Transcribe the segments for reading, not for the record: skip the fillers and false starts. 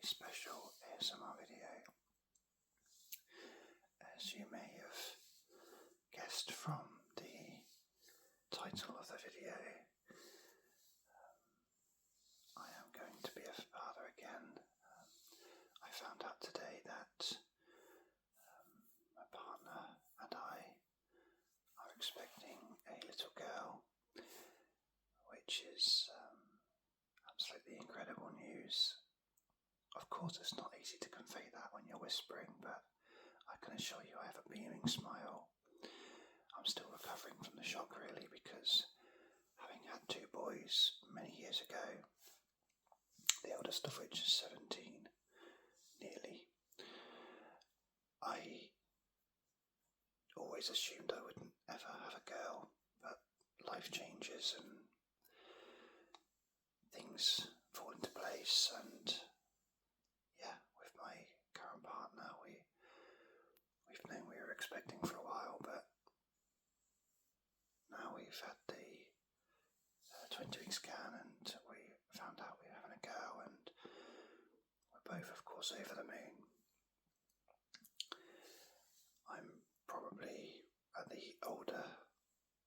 special ASMR video. As you may have guessed from the title of the video, I am going to be a father again. I found out today that my partner and I are expecting a little girl, which is absolutely incredible news. Of course, it's not easy to convey that when you're whispering, but I can assure you I have a beaming smile. I'm still recovering from the shock, really, because having had two boys many years ago, the eldest of which is 17, nearly, I always assumed I wouldn't ever have a girl, but life changes and things fall into place, and yeah, with my current partner, we've known we were expecting for a while, but now we've had the 20-week scan and we found out we were having a girl, and we're both, of course, over the moon. I'm probably at the older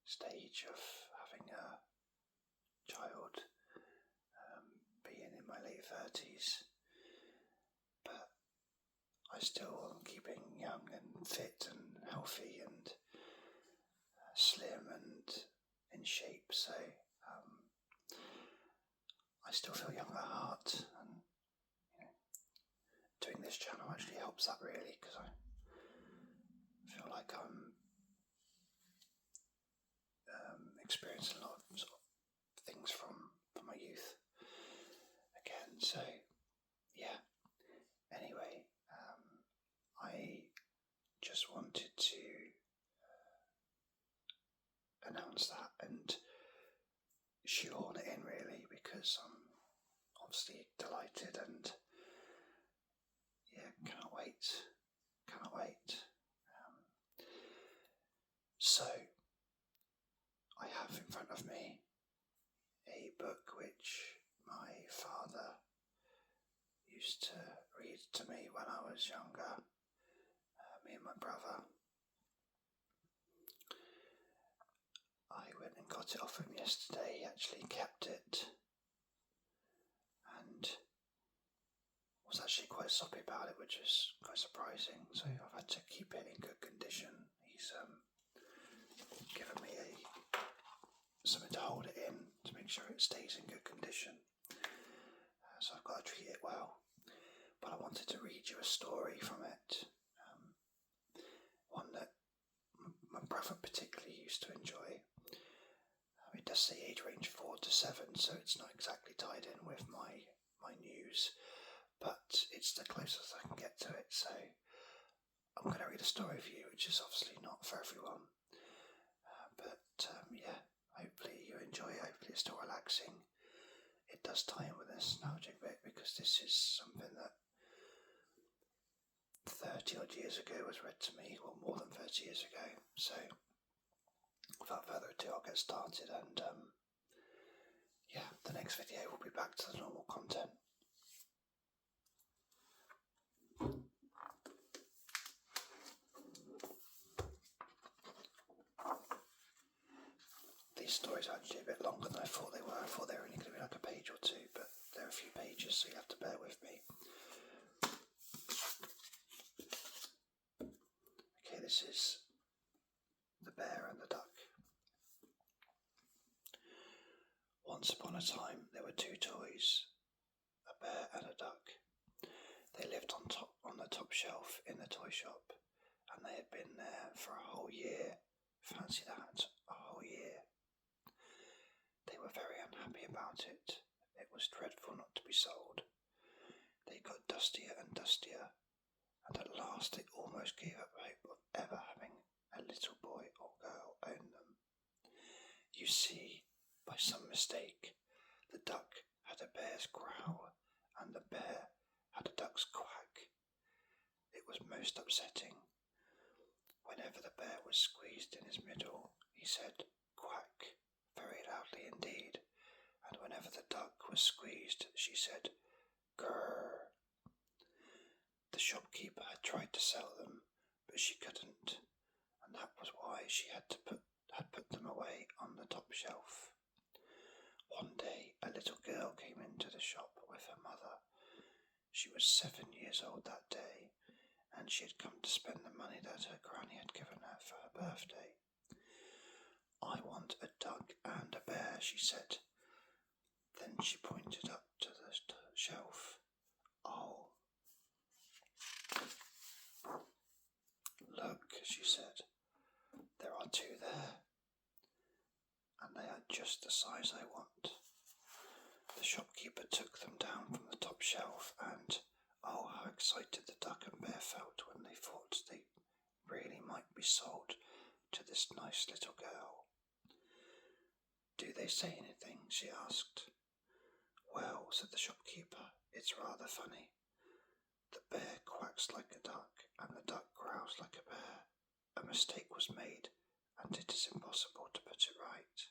stage of having a child, being in my late 30s, but I still am keeping young and fit and healthy and slim and in shape, so I still feel young at heart, and doing this channel actually helps that, really, because I feel like I'm experiencing a lot of sort of things from my youth again, so yeah. Anyway, I just wanted to announce that and shoehorn it in, really, because I'm obviously delighted and yeah, cannot wait. So I have in front of me a book which my father used to read to me when I was younger, me and my brother. I went and got it off him yesterday. He actually kept it and was actually quite soppy about it, which is quite surprising, so I've had to keep it in good condition. He's given me something to hold it in to make sure it stays in good condition, so I've got to treat it well. But I wanted to read you a story from it, one that my brother particularly used to enjoy. It does say age range 4 to 7, so it's not exactly tied in with my news, but it's the closest I can get to it. So I'm going to read a story for you, which is obviously not for everyone, but yeah, hopefully you enjoy it. Hopefully it's still relaxing. It does tie in with a nostalgic bit, because this is something that 30 odd years ago was read to me, well, more than 30 years ago. So without further ado, I'll get started, and yeah, the next video will be back to the normal content. These stories are actually a bit longer than I thought they were. I thought they were only going to be like a page or two, but they're a few pages, so you have to bear with me. Okay, this is The Bear and the Duck. Once upon a time, there were two toys, a bear and a duck. They lived on the top shelf in the toy shop, and they had been there for a whole year. Fancy that, a whole year. They were very unhappy about it. It was dreadful not to be sold. They got dustier and dustier, and at last they almost gave up hope of ever having a little boy or girl own them. You see, by some mistake, the duck had a bear's growl, and the bear had a duck's quack. It was most upsetting. Whenever the bear was squeezed in his middle, he said quack very loudly indeed, and whenever the duck was squeezed, she said grrr. but she couldn't, and that was why she had put them away on the top shelf. One day, a little girl came into the shop with her mother. She was 7 years old that day, and she had come to spend the money that her granny had given her for her birthday. "I want a duck and a bear," she said. Then she pointed up to the shelf. "Oh, look," she said. "There are two there, and they are just the size I want." The shopkeeper took them down from the top shelf, and oh, how excited the duck and bear felt when they thought they really might be sold to this nice little girl. "Do they say anything?" she asked. "Well," said the shopkeeper, "it's rather funny. The bear quacks like a duck, and the duck growls like a bear. A mistake was made, and it is impossible to put it right."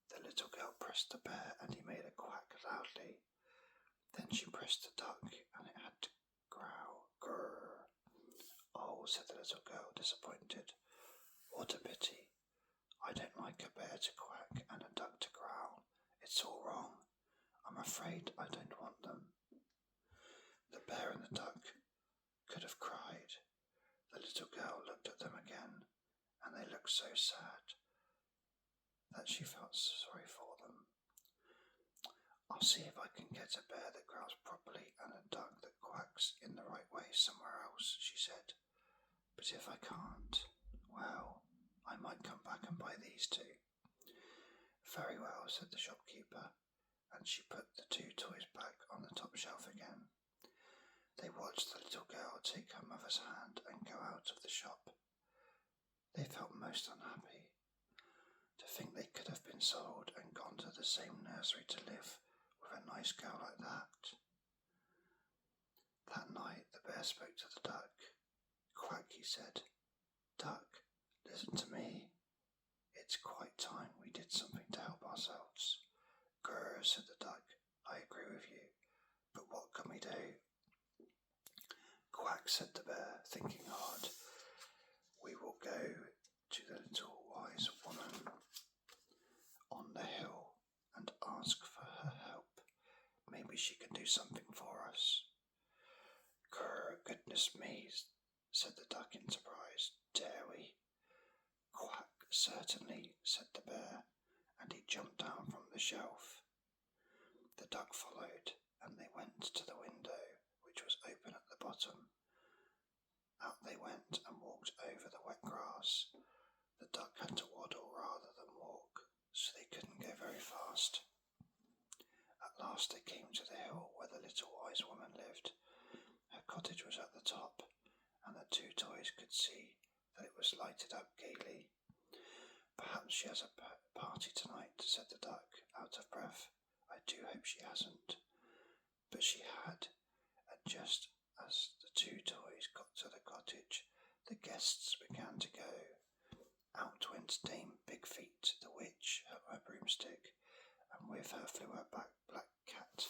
The little girl pressed the bear, and he made a quack loudly. Then she pressed the duck, and it had to growl. Grrr. "Oh," said the little girl, disappointed. "What a pity. I don't like a bear to quack and a duck to growl. It's all wrong. I'm afraid I don't want them." The bear and the duck could have cried. The little girl looked at them again, and they looked so sad that she felt sorry for them. "I'll see if I can get a bear that growls properly and a duck that quacks in the right way somewhere else," she said. "But if I can't, well, I might come back and buy these two." "Very well," said the shopkeeper, and she put the two toys back on the top shelf again. They watched the little girl take her mother's hand and go out of the shop. They felt most unhappy. To think they could have been sold and gone to the same nursery to live with a nice girl like that. That night the bear spoke to the duck. "Quack," he said. "Duck, listen to me. It's quite time we did something to help ourselves." "Grrr," said the duck. "I agree with you, but what can we do?" "Quack," said the bear, thinking hard. "We will go to the little wise woman on the hill and ask for her help. Maybe she can do something for us." "Grrr, goodness me," said the duck in surprise. "Dare we?" "Quack, certainly," said the bear, and he jumped down from the shelf. The duck followed, and they went to the window, which was open at the bottom. Out they went and walked over the wet grass. The duck had to waddle rather than walk, so they couldn't go very fast. At last they came to the hill where the little wise woman lived. Her cottage was at the top, and the two toys could see that it was lighted up gaily. "Perhaps she has a party tonight," said the duck, out of breath. "I do hope she hasn't." But she had, and just as the two toys got to the cottage, the guests began to go. Out went Dame Big Feet, the witch, her broomstick, and with her flew her black cat.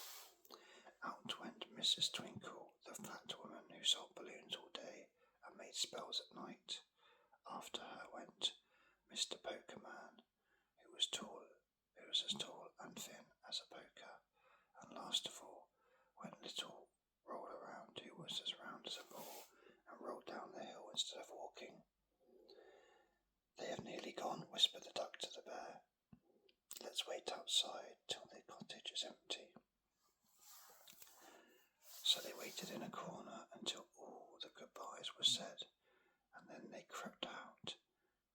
Out went Mrs. Twinkle, the fat woman who sold balloons all day and made spells at night. After her went Mr. Poker Man, who was as tall and thin as a poker, and last of all went Little Roll Around, who was as round as a ball and rolled down the hill instead of walking. "They have nearly gone," whispered the duck to the bear. "Let's wait outside till the cottage is empty." So they waited in a corner until all the goodbyes were said, and then they crept out.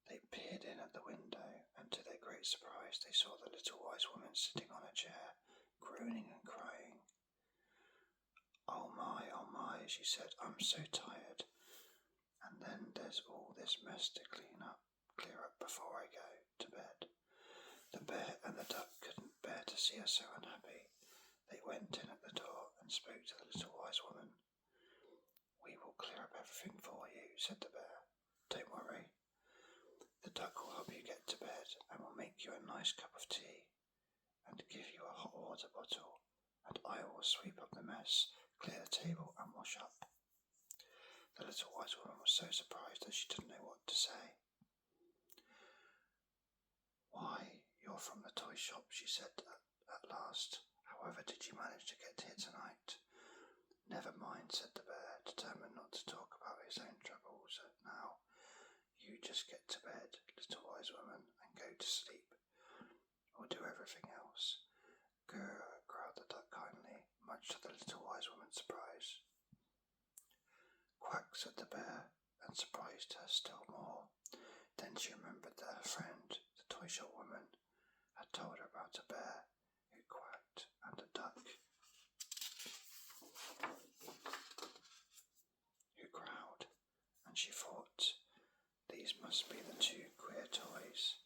They peered in at the window, and to their great surprise they saw the little wise woman sitting on a chair, groaning and crying. Oh my," she said, "I'm so tired. And then there's all this mess to clear up before I go to bed." The bear and the duck couldn't bear to see her so unhappy. They went in at the door and spoke to the little wise woman. "We will clear up everything for you," said the bear. "Don't worry. The duck will help you get to bed and will make you a nice cup of tea and give you a hot water bottle, and I will sweep up the mess, clear the table and wash up." The little wise woman was so surprised that she didn't know what to say. "Why, you're from the toy shop," she said at last. "However did you manage to get here tonight?" "Never mind," said the bear, determined not to talk about his own troubles now. "You just get to bed, little wise woman, and go to sleep. We'll do everything else." "Grr," growled the duck kindly, much to the little wise woman's surprise. "Quack," said the bear, and surprised her still more. Then she remembered that her friend, the toy shop woman, had told her about a bear who quacked and a duck who growled, and she thought, these must be the two queer toys.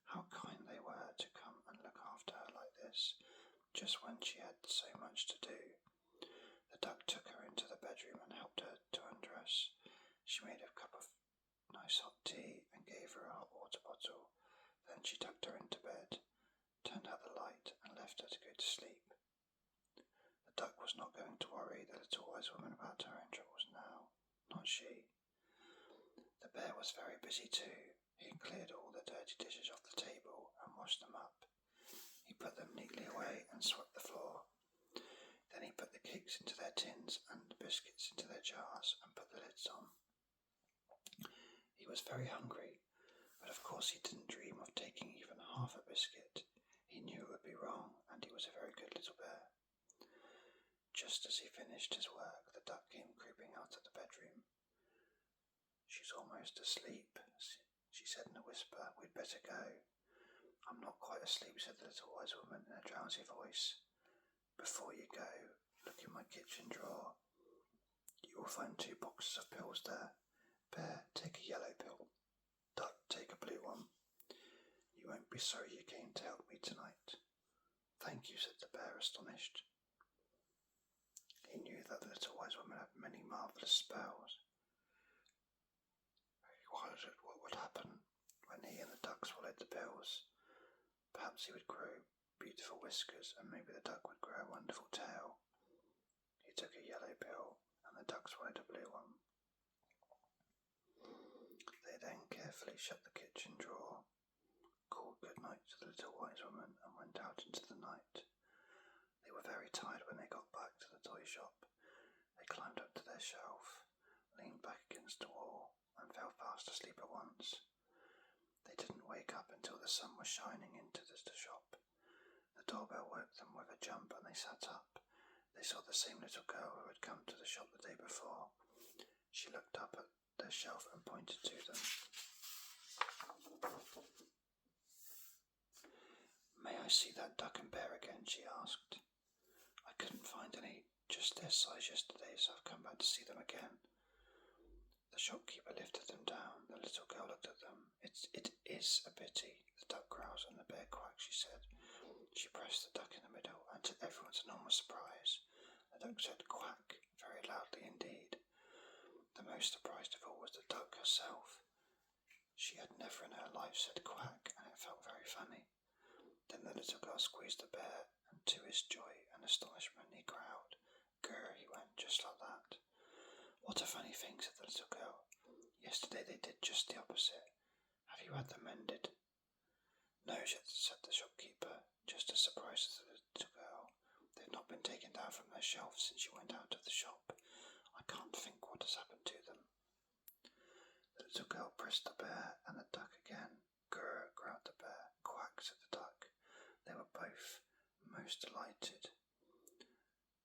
How kind they were to come and look after her like this, just when she had so much to do. The duck took her into the bedroom and helped her to undress. She made a cup of nice hot tea and gave her a hot water bottle. Then she tucked her into bed, turned out the light, and left her to go to sleep. The duck was not going to worry the little wise woman about her own troubles now, not she. The bear was very busy too. He cleared all the dirty dishes off the table and washed them up. He put them neatly away and swept the floor. Then he put the cakes into their tins and the biscuits into their jars and put the lids on. He was very hungry, but of course he didn't dream of taking even half a biscuit. He knew it would be wrong, and he was a very good little bear. Just as he finished his work, the duck came creeping out of the bedroom. "She's almost asleep," she said in a whisper. "We'd better go." "I'm not quite asleep," said the little wise woman in a drowsy voice. "Before you go, look in my kitchen drawer. You will find 2 boxes of pills there. Bear, take a yellow pill. Duck, take a blue one. You won't be sorry you came to help me tonight." "Thank you," said the bear, astonished. He knew that the little wise woman had many marvellous spells. He wondered what would happen when he and the duck swallowed the pills. Perhaps he would grow beautiful whiskers, and maybe the duck would grow a wonderful tail. He took a yellow pill, and the duck swallowed a blue one. They then carefully shut the kitchen drawer, called good night to the little wise woman, and went out into the night. They were very tired when they got back to the toy shop. They climbed up to their shelf, leaned back against the wall, and fell fast asleep at once. They didn't wake up until the sun was shining into the shop. The doorbell woke them with a jump, and they sat up. They saw the same little girl who had come to the shop the day before. She looked up at their shelf and pointed to them. "May I see that duck and bear again?" she asked. "I couldn't find any just their size yesterday, so I've come back to see them again." The shopkeeper lifted them down. The little girl looked at them. It is a pity. The duck growls and the bear quacks," she said. She pressed the duck in the middle, and to everyone's enormous surprise, the duck said "quack" very loudly indeed. The most surprised of all was the duck herself. She had never in her life said "quack," and it felt very funny. Then the little girl squeezed the bear, and to his joy and astonishment he growled. "Grr," he went, just like that. "What a funny thing," said the little girl. "Yesterday they did just the opposite. Have you had them mended?" "No," said the shopkeeper, just as surprised as the little girl. "They've not been taken down from their shelves since you went out of the shop. I can't think what has happened to them." The little girl pressed the bear and the duck again. "Grr," growled the bear. "Quack," said the duck. They were both most delighted.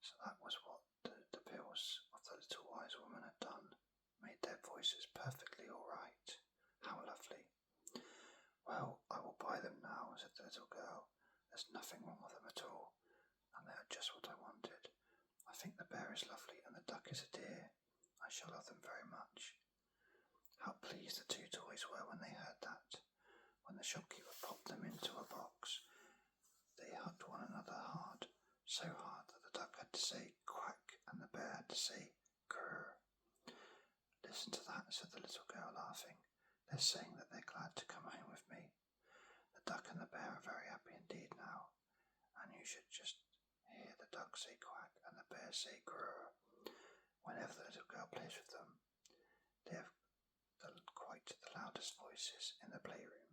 So that was what the pills of the little wise woman had done, made their voices perfectly all right. How lovely. "Well, I will buy them now," said the little girl. "There's nothing wrong with them at all, and they are just what I wanted. I think the bear is lovely and the duck is a dear. I shall love them very much." How pleased the 2 toys were when they heard that. When the shopkeeper popped them into a box, they hugged one another hard, so hard that the duck had to say "quack" and the bear had to say "grr." "Listen to that," said the little girl, laughing. "They're saying that they're glad to come home with me. The duck and the bear are very happy indeed now, and you should just hear the duck say "quack" and the bear say "grr" whenever the little girl plays with them. They have quite the loudest voices in the playroom.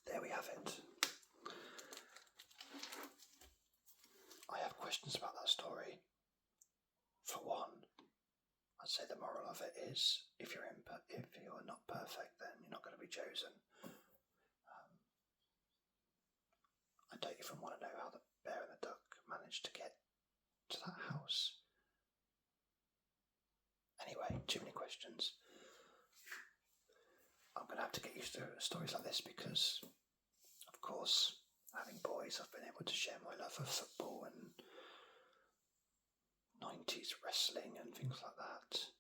There we have it. I have questions about that story. For one, I'd say the moral of it is if you're not perfect, then you're not going to be chosen. I don't even want to know how the bear and the duck managed to get to that house. Anyway, too many questions. I'm going to have to get used to stories like this because, of course, having boys, I've been able to share my love of football and 90s wrestling and things like that.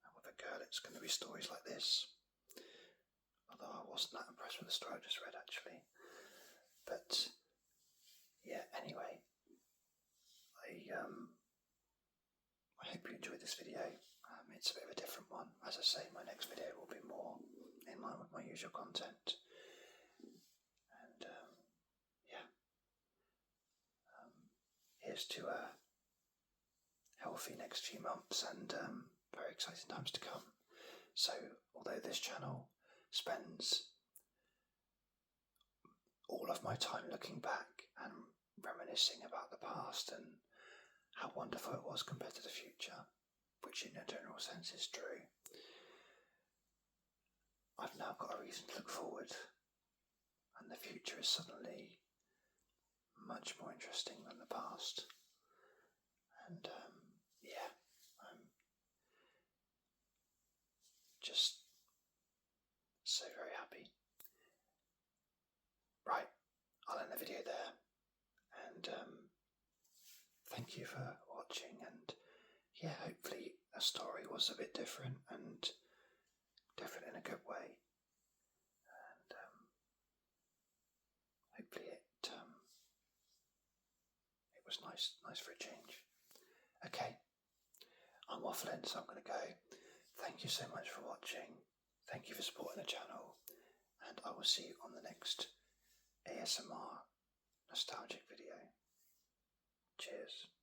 And with a girl, it's going to be stories like this. Although I wasn't that impressed with the story I just read, actually. But, yeah, anyway, I hope you enjoyed this video. It's a bit of a different one. As I say, my next video will be more in line with my usual content. And, here's to a healthy next few months and very exciting times to come. So, although this channel spends all of my time looking back and reminiscing about the past and how wonderful it was compared to the future, which in a general sense is true, I've now got a reason to look forward, and the future is suddenly much more interesting than the past. And I'm just so very happy. Right, I'll end the video there, and thank you for watching, and hopefully the story was a bit different and different in a good way, and hopefully it was nice for a change. Okay, I'm waffling, so I'm going to go. Thank you so much for watching. Thank you for supporting the channel, and I will see you on the next ASMR nostalgic video. Cheers.